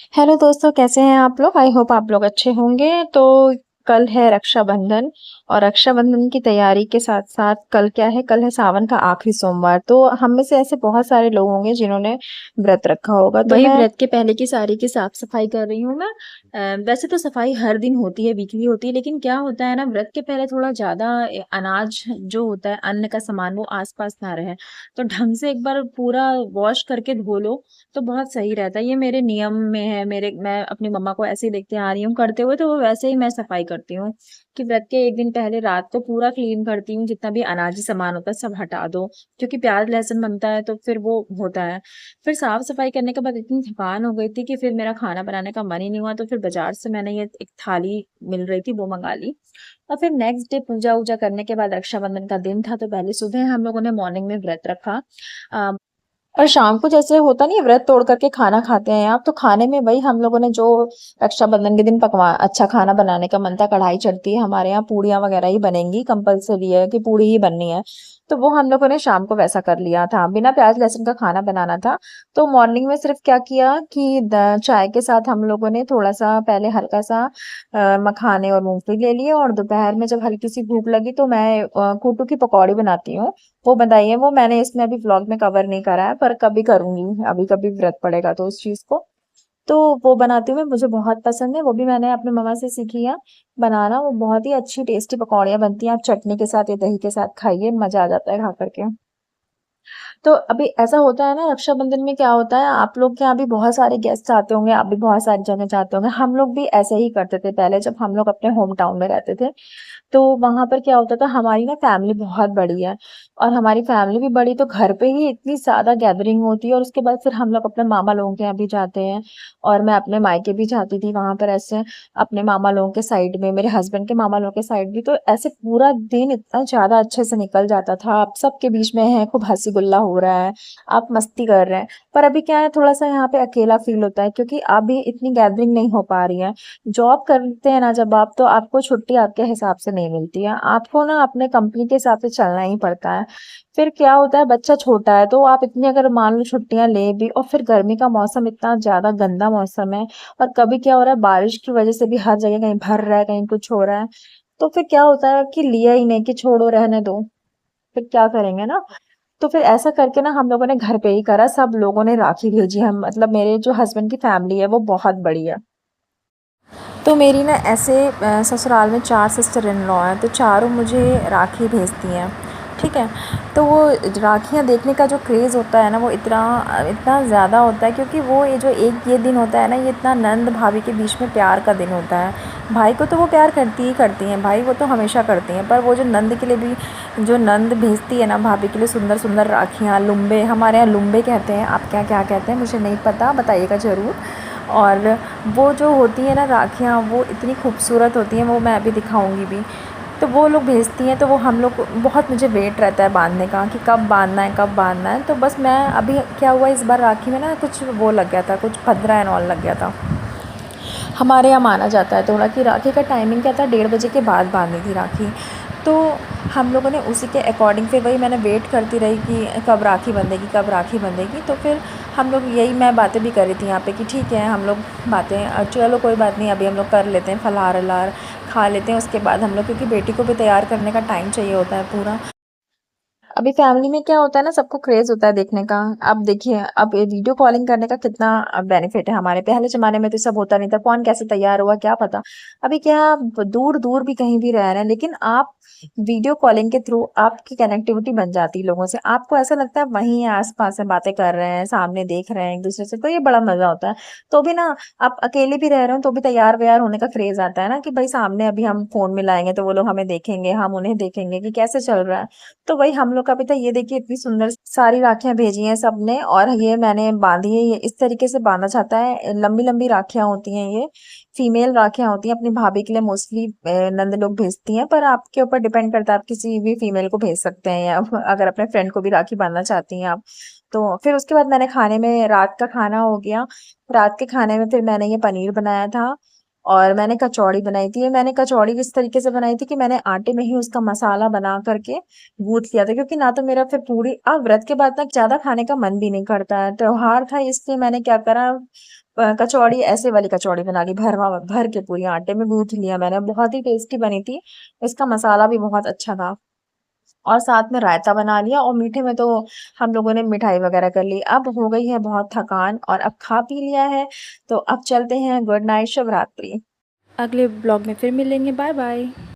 Hello दोस्तों, कैसे हैं आप लोग? आई होप आप लोग अच्छे होंगे। तो कल है रक्षाबंधन और रक्षाबंधन की तैयारी के साथ-साथ कल क्या है, कल है सावन का आखिरी सोमवार। तो हम में से ऐसे बहुत सारे लोग होंगे जिन्होंने व्रत रखा होगा। तो वही मैं व्रत के पहले की सारी की साफ सफाई कर रही हूँ मैं। वैसे तो सफाई हर दिन होती है, वीकली होती है, लेकिन क्या होता है ना, व्रत के पहले थोड़ा ज्यादा अनाज जो होता है, अन्न का सामान, वो आसपास ना रहे। तो ढंग से एक बार पूरा वॉश करके धो लो तो बहुत सही रहता है। ये मेरे नियम में है। मैं अपनी मम्मा को ऐसे ही देखते आ रही हूँ करते हुए, तो वो वैसे ही मैं सफाई करती हूँ कि व्रत के एक दिन पहले रात को पूरा क्लीन करती हूँ। जितना भी अनाजी सामान होता है सब हटा दो, क्योंकि प्याज लहसुन बनता है तो फिर वो होता है। फिर साफ-सफाई करने के बाद इतनी थकान हो गई थी कि फिर मेरा खाना बनाने का मन ही नहीं हुआ, तो फिर बाज़ार से मैंने ये एक थाली मिल रही थी, वो मँगा ली। और फिर नेक्स्ट डे पूजा-वूजा करने के बाद रक्षाबंधन का दिन था, तो पहले सुबह हम लोगों ने मॉर्निंग में व्रत रखा। अ, और शाम को जैसे होता नहीं है व्रत तोड़ करके खाना खाते हैं आप, तो खाने में वही हम लोगों ने जो रक्षाबंधन के दिन पकवान अच्छा खाना बनाने का मन था, कढ़ाई चढ़ती है हमारे यहाँ, पूड़ियाँ वगैरह ही बनेंगी, कंपलसरी है कि पूड़ी ही बननी है। तो वो हम लोगों ने शाम को वैसा कर लिया था, बिना प्याज लहसुन का खाना बनाना था। तो मॉर्निंग में सिर्फ क्या किया कि चाय के साथ हम लोगों ने थोड़ा सा पहले हल्का सा मखाने और मूंगफली ले लिए, और दोपहर में जब हल्की सी भूख लगी तो मैं कूटू की पकौड़ी बनाती हूँ, वो बताई है। वो मैंने इसमें अभी व्लॉग में कवर नहीं करा है, पर कभी करूँगी, अभी कभी व्रत पड़ेगा तो उस चीज़ को। तो वो बनाती हूँ मैं, मुझे बहुत पसंद है, वो भी मैंने अपनी मम्मा से सीखी है बनाना। वो बहुत ही अच्छी टेस्टी पकौड़ियाँ बनती हैं, आप चटनी के साथ या दही के साथ खाइए, मज़ा आ जाता है खा कर के। तो अभी ऐसा होता है ना, रक्षाबंधन में क्या होता है, आप लोग के यहाँ भी बहुत सारे गेस्ट आते होंगे, आप भी बहुत सारी जगह जाते होंगे। हम लोग भी ऐसे ही करते थे पहले, जब हम लोग अपने होम टाउन में रहते थे। तो वहाँ पर क्या होता था, हमारी ना फैमिली बहुत बड़ी है, और हमारी फैमिली भी बड़ी, तो घर पे ही इतनी ज़्यादा गैदरिंग होती है, और उसके बाद फिर हम लोग अपने मामा लोगों के यहाँ भी जाते हैं, और मैं अपने मायके भी जाती थी वहाँ पर ऐसे, अपने मामा लोगों के साइड में, मेरे हस्बैंड के मामा लोगों के साइड भी। तो ऐसे पूरा दिन इतना ज़्यादा अच्छे से निकल जाता था, आप सबके बीच में हैं, खूब हँसी-गुल्ला हो रहा है, आप मस्ती कर रहे हैं। पर अभी क्या है, थोड़ा-सा यहाँ पे अकेला फ़ील होता है, क्योंकि अभी इतनी गैदरिंग नहीं हो पा रही है। जॉब करते हैं ना जब आप, तो आपको छुट्टी आपके हिसाब से नहीं मिलती है, आपको ना अपने कंपनी के हिसाब से चलना ही पड़ता है। फिर क्या होता है, बच्चा छोटा है तो आप इतनी अगर मान लो छुट्टियां ले भी, और फिर गर्मी का मौसम इतना ज्यादा गंदा मौसम है, और कभी क्या हो रहा है, बारिश की वजह से भी हर जगह कहीं भर रहा है, कहीं कुछ हो रहा है। तो फिर क्या होता है कि लिया ही नहीं, कि छोड़ो रहने दो, फिर क्या करेंगे ना। तो फिर ऐसा करके ना हम लोगों ने घर पे ही करा, सब लोगों ने राखी भेजी। हम मतलब मेरे जो हस्बैंड की फैमिली है वो बहुत बड़ी है, तो मेरी ना ऐसे ससुराल में 4 सिस्टर इन लॉ हैं, तो चारों मुझे राखी भेजती हैं, ठीक है। तो वो राखियाँ देखने का जो क्रेज़ होता है ना, वो इतना इतना ज़्यादा होता है, क्योंकि वो ये जो एक ये दिन होता है ना, ये इतना नंद भाभी के बीच में प्यार का दिन होता है। भाई को तो वो प्यार करती ही करती हैं, भाई वो तो हमेशा करती हैं, पर वो जो नंद के लिए भी, जो नंद भेजती है ना भाभी के लिए सुंदर सुंदर राखियाँ, लुम्बे, हमारे यहाँ लुम्बे कहते हैं, आपके यहाँ क्या कहते हैं मुझे नहीं पता, बताइएगा ज़रूर। और वो जो होती है ना राखियाँ, वो इतनी खूबसूरत होती हैं, वो मैं अभी दिखाऊंगी भी। तो वो लोग भेजती हैं, तो वो हम लोग बहुत, मुझे वेट रहता है बांधने का कि कब बांधना है, कब बांधना है। तो बस मैं अभी क्या हुआ, इस बार राखी में ना कुछ वो लग गया था, कुछ पद्रा एंड ऑल लग गया था। हमारे यहाँ माना जाता है थोड़ा कि राखी का टाइमिंग क्या था, 1:30 के बाद बांधनी थी राखी। तो हम लोगों ने उसी के अकॉर्डिंग, फिर वही मैंने वेट करती रही कि कब राखी बंधेगी, कब राखी बंधेगी। तो फिर हम लोग यही, मैं बातें भी कर रही थी यहाँ पे कि ठीक है हम लोग बातें, चलो कोई बात नहीं, अभी हम लोग कर लेते हैं, फलाहार वलाहार खा लेते हैं, उसके बाद हम लोग, क्योंकि बेटी को भी तैयार करने का टाइम चाहिए होता है पूरा। अभी फैमिली में क्या होता है ना, सबको क्रेज होता है देखने का। अब देखिए, अब ये वीडियो कॉलिंग करने का कितना बेनिफिट है हमारे, पहले जमाने में तो सब होता नहीं था, कौन कैसे तैयार हुआ क्या पता। अभी क्या, आप दूर दूर भी कहीं भी रह रहे हैं, लेकिन आप वीडियो कॉलिंग के थ्रू आपकी कनेक्टिविटी बन जाती है लोगों से, आपको ऐसा लगता है वहीं आस पास में बातें कर रहे हैं, सामने देख रहे हैं एक दूसरे से, तो ये बड़ा मजा होता है। तो भी ना, आप अकेले भी रह रहे हो तो भी तैयार व्यार होने का क्रेज आता है ना, कि भाई सामने अभी हम फोन मिलाएंगे तो वो लोग हमें देखेंगे, हम उन्हें देखेंगे कि कैसे चल रहा है। तो वही हम लोग का भी था। ये देखिए इतनी सुंदर सारी राखियां भेजी हैं सबने, और ये मैंने बांधी है, ये इस तरीके से बांधा जाता है, लंबी लंबी राखियां होती हैं ये, फीमेल राखियां होती हैं, अपनी भाभी के लिए मोस्टली नंद लोग भेजती हैं, पर आपके ऊपर डिपेंड करता है, आप किसी भी फीमेल को भेज सकते हैं, या अगर अपने फ्रेंड को भी राखी बांधना चाहती हैं आप। तो फिर उसके बाद मैंने खाने में, रात का खाना हो गया, रात के खाने में फिर मैंने ये पनीर बनाया था, और मैंने कचौड़ी बनाई थी। ये मैंने कचौड़ी इस तरीके से बनाई थी कि मैंने आटे में ही उसका मसाला बना करके गूंथ लिया था, क्योंकि ना तो मेरा फिर पूरी, अब व्रत के बाद तक ज्यादा खाने का मन भी नहीं करता है, त्योहार था इसलिए मैंने क्या करा, कचौड़ी ऐसे वाली कचौड़ी बना ली, भर के पूरी आटे में गूँथ लिया मैंने, बहुत ही टेस्टी बनी थी। इसका मसाला भी बहुत अच्छा था। और साथ में रायता बना लिया, और मीठे में तो हम लोगों ने मिठाई वगैरह कर ली। अब हो गई है बहुत थकान और अब खा पी लिया है, तो अब चलते हैं। गुड नाइट, शुभ रात्रि। अगले ब्लॉग में फिर मिलेंगे। Bye bye.